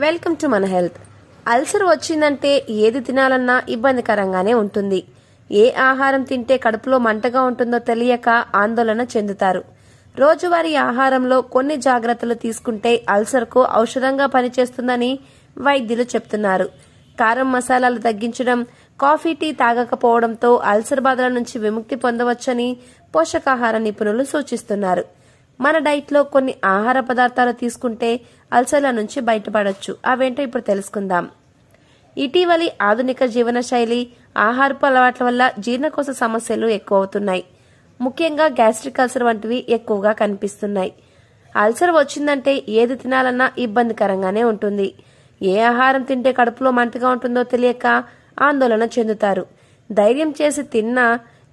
Welcome to మన health. Ulcer వచ్చిందంటే ఏది తినాలన్నా ఇబ్బందికరంగానే ఉంటుంది. ఏ ఆహారం తింటే కడుపులో మంటగా ఉంటుందో తెలియక ఆందోళన చెందుతారు. రోజువారీ ఆహారంలో కొన్ని జాగ్రత్తలు తీసుకుంటే అల్సర్కు ఔషధంగా పనిచేస్తుందని వైద్యులు చెప్తున్నారు. కారం మసాలాలు తగ్గించడం, కాఫీ టీ తాగకపోవడంతో అల్సర్ బాధల నుంచి విముక్తి పొందవచ్చని పోషకాహార నిపుణులు సూచిస్తున్నారు. మన డైట్లో కొన్ని ఆహార పదార్థాలు తీసుకుంటే అల్సర్ల నుంచి బయటపడొచ్చు. అవేంటో ఇప్పుడు తెలుసుకుందాం. ఇటీవలి ఆధునిక జీవన శైలి, ఆహారపు అలవాట్ల వల్ల జీర్ణకోశ సమస్యలు ఎక్కువ అవుతున్నాయి. ముఖ్యంగా గ్యాస్ట్రిక్ అల్సర్ వంటివి ఎక్కువగా కనిపిస్తున్నాయి. అల్సర్ వచ్చిందంటే ఏది తినాలన్నా ఇబ్బందికరంగానే ఉంటుంది. ఏ ఆహారం తింటే కడుపులో మంటగా ఉంటుందో తెలియక ఆందోళన చెందుతారు. ధైర్యం చేసి తిన్నా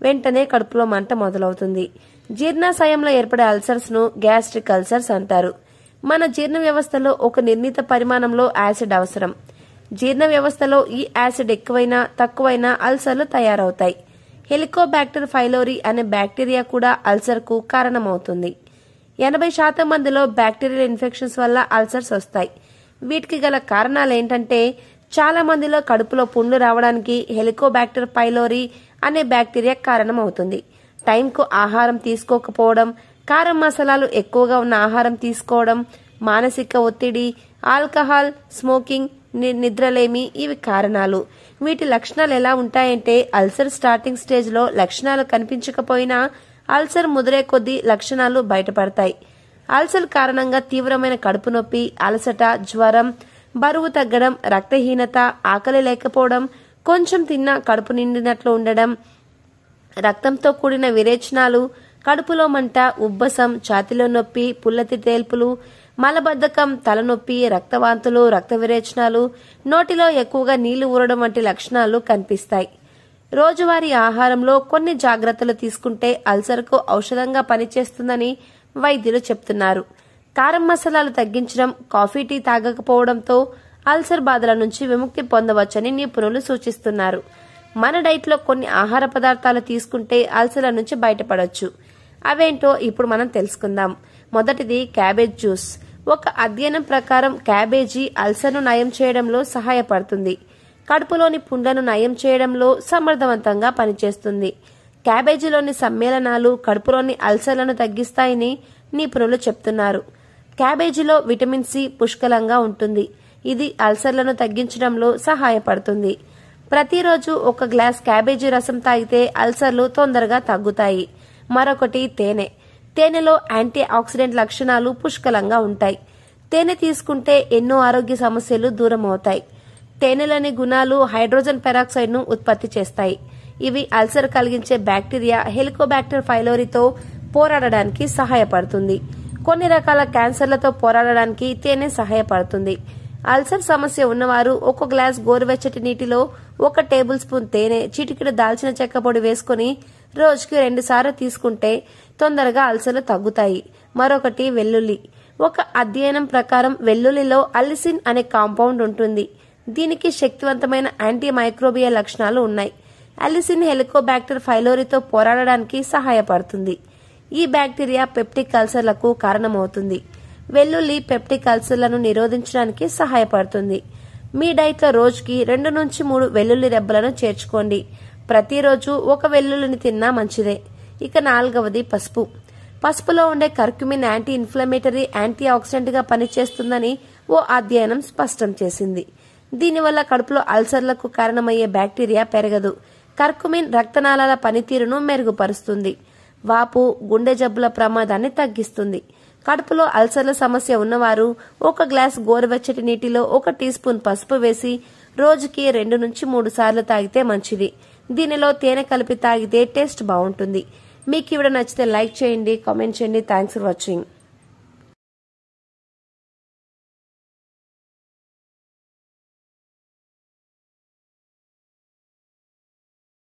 వెంటనే కడుపులో మంట మొదలవుతుంది. జీర్ణాశయంలో ఏర్పడే అల్సర్స్ ను గ్యాస్ట్రిక్ అల్సర్స్ అంటారు. మన జీర్ణ వ్యవస్థలో ఒక నిర్ణీత పరిమాణంలో యాసిడ్ అవసరం. జీర్ణ వ్యవస్థలో ఈ యాసిడ్ ఎక్కువైనా తక్కువైనా అల్సర్లు తయారవుతాయి. హెలికోబాక్టర్ పైలోరీ అనే బ్యాక్టీరియా కూడా అల్సర్ కు కారణమవుతుంది. 80% మందిలో బ్యాక్టీరియల్ ఇన్ఫెక్షన్స్ వల్ల అల్సర్స్ వస్తాయి. వీటికి గల కారణాలేంటంటే, చాలా మందిలో కడుపులో పుండ్లు రావడానికి హెలికోబాక్టర్ పైలోరీ అనే బ్యాక్టీరియా కారణమవుతుంది. టైంకు ఆహారం తీసుకోకపోవడం, కారం మసాలాలు ఎక్కువగా ఉన్న ఆహారం తీసుకోవడం, మానసిక ఒత్తిడి, ఆల్కహాల్, స్మోకింగ్, నిద్రలేమి ఇవి కారణాలు. వీటి లక్షణాలు ఎలా ఉంటాయంటే, అల్సర్ స్టార్టింగ్ స్టేజ్ లో లక్షణాలు కనిపించకపోయినా అల్సర్ ముదిరే కొద్దీ లక్షణాలు బయటపడతాయి. అల్సర్ కారణంగా తీవ్రమైన కడుపు నొప్పి, అలసట, జ్వరం, బరువు తగ్గడం, రక్తహీనత, ఆకలి లేకపోవడం, కొంచెం తిన్నా కడుపు నిండినట్లు ఉండడం, రక్తంతో కూడిన విరేచనాలు, కడుపులో మంట, ఉబ్బసం, ఛాతీలో నొప్పి, పుల్లటి తేల్పులు, మలబద్ధకం, తలనొప్పి, రక్తవాంతులు, రక్త విరేచనాలు, నోటిలో ఎక్కువగా నీళ్లు ఊరడం వంటి లక్షణాలు కనిపిస్తాయి. రోజువారీ ఆహారంలో కొన్ని జాగ్రత్తలు తీసుకుంటే అల్సర్కు ఔషధంగా పనిచేస్తుందని వైద్యులు చెప్తున్నారు. కారం మసాలాలు తగ్గించడం, కాఫీ టీ తాగకపోవడంతో అల్సర్ బాధల నుంచి విముక్తి పొందవచ్చని నిపుణులు సూచిస్తున్నారు. మన డైట్లో కొన్ని ఆహార పదార్థాలు తీసుకుంటే అల్సర్ల నుంచి బయటపడొచ్చు. అవేంటో ఇప్పుడు మనం తెలుసుకుందాం. మొదటిది క్యాబేజ్ జ్యూస్. ఒక అధ్యయనం ప్రకారం క్యాబేజీ అల్సర్ను నయం చేయడంలో సహాయపడుతుంది. కడుపులోని పుండ్లను నయం చేయడంలో సమర్థవంతంగా పనిచేస్తుంది. క్యాబేజీలోని సమ్మేళనాలు కడుపులోని అల్సర్లను తగ్గిస్తాయని నిపుణులు చెప్తున్నారు. క్యాబేజీలో విటమిన్ సి పుష్కలంగా ఉంటుంది. ఇది అల్సర్లను తగ్గించడంలో సహాయపడుతుంది. ప్రతిరోజు ఒక గ్లాస్ క్యాబేజీ రసం తాగితే అల్సర్లు తొందరగా తగ్గుతాయి. మరొకటి తేనె. తేనెలో యాంటీ ఆక్సిడెంట్ లక్షణాలు పుష్కలంగా ఉంటాయి. తేనె తీసుకుంటే ఎన్నో ఆరోగ్య సమస్యలు దూరం అవుతాయి. తేనెలోని గుణాలు హైడ్రోజన్ పెరాక్సైడ్ ను ఉత్పత్తి చేస్తాయి. ఇవి అల్సర్ కలిగించే బ్యాక్టీరియా హెలికోబాక్టర్ పైలోరీతో పోరాడడానికి సహాయపడుతుంది. కొన్ని రకాల క్యాన్సర్లతో పోరాడడానికి తేనె సహాయపడుతుంది. అల్సర్ సమస్య ఉన్నవారు ఒక గ్లాస్ గోరువెచ్చటి నీటిలో 1 టేబుల్ స్పూన్ తేనె, చిటికెడు దాల్చిన చెక్క పొడి వేసుకుని రోజుకి 2 సార్లు తీసుకుంటే తొందరగా అల్సర్లు తగ్గుతాయి. మరొకటి వెల్లుల్లి. ఒక అధ్యయనం ప్రకారం వెల్లుల్లిలో అల్లిసిన్ అనే కాంపౌండ్ ఉంటుంది. దీనికి శక్తివంతమైన యాంటీ మైక్రోబియల్ లక్షణాలు ఉన్నాయి. అల్లిసిన్ హెలికోబాక్టర్ పైలోరీతో పోరాడడానికి సహాయపడుతుంది. ఈ బ్యాక్టీరియా పెప్టిక్ అల్సర్లకు కారణమవుతుంది. వెల్లుల్లి పెప్టిక్ అల్సర్లను నిరోధించడానికి సహాయపడుతుంది. మీ డైట్లో రోజుకి 2 నుంచి 3 వెల్లుల్లి రెబ్బలను చేర్చుకోండి. ప్రతిరోజు 1 వెల్లుల్లిని తిన్నా మంచిదే. ఇక 4వది పసుపు. పసుపులో ఉండే curcumin anti inflammatory, anti oxidant గా పనిచేస్తుందని ఓ అధ్యయనం స్పష్టం చేసింది. దీనివల్ల కడుపులో అల్సర్లకు కారణమయ్యే బ్యాక్టీరియా పెరగదు. కర్క్యుమిన్ రక్తనాళాల పనితీరును మెరుగుపరుస్తుంది. వాపు, గుండె జబ్బుల ప్రమాదాన్ని తగ్గిస్తుంది. కడుపులో అల్సర్ల సమస్య ఉన్నవారు 1 గ్లాస్ గోరువెచ్చటి నీటిలో 1 టీ స్పూన్ పసుపు వేసి రోజుకి 2 నుంచి 3 సార్లు తాగితే మంచిది. దీనిలో తేనె కలిపి తాగితే టేస్ట్ బాగుంటుంది. మీకు ఈ వీడియో నచ్చితే లైక్ చేయండి, కామెంట్ చేయండి. Thanks for watching.